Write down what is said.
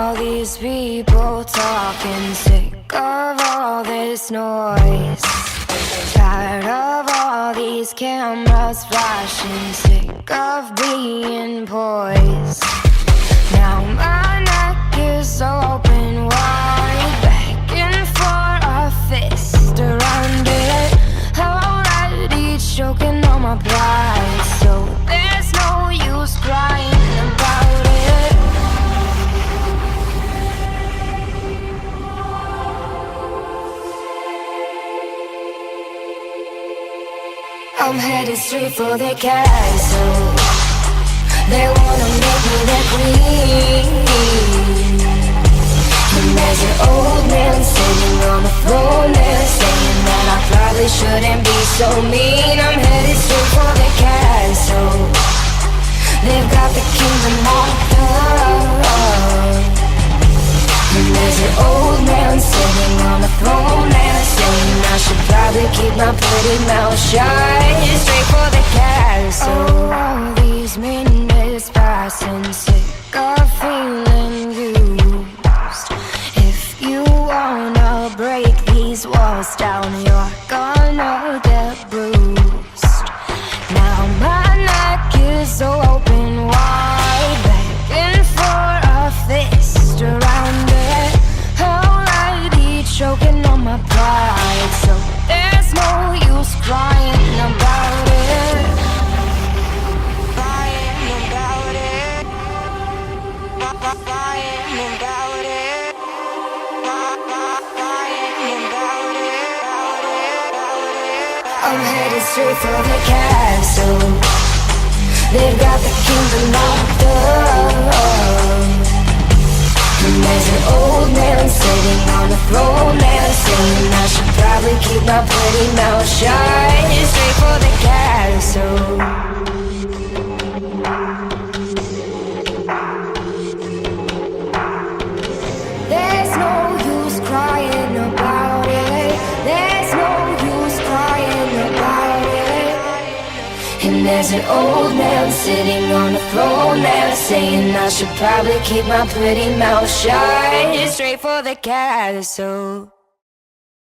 all these people talking, sick of all this noise, tired of all these cameras flashing, sick of being poised. Now my neck is open wide, begging for a fist around it. Already choking on my pride, so there's no use crying about it. I'm headed straight for the castle. They wanna make me their queen. And there's an old man sitting on the throne there, saying that I probably shouldn't be so mean. I'm headed straight for the castle. They've got the kingdom locked up. And there's an old man sitting on the throne there, saying I should probably keep my pretty mouth shut. Straight for the castle. Oh, all these minutes passing, sick of feeling used. If you wanna break these walls down, you're gonna get bruised. Now my neck is open wide, begging for a fist around it. Already choking on my pride, so there's no use crying about it. Crying about it. Crying about it. Crying about it. I'm headed straight for the castle. They've got the kingdom locked up. And there's an old man sitting on the throne there, saying I should probably keep my pretty mouth shut. Straight for the castle. There's no use crying about it. There's no use crying about it. And there's an old man sitting on the throne there, saying I should probably keep my pretty mouth shut. Straight for the castle.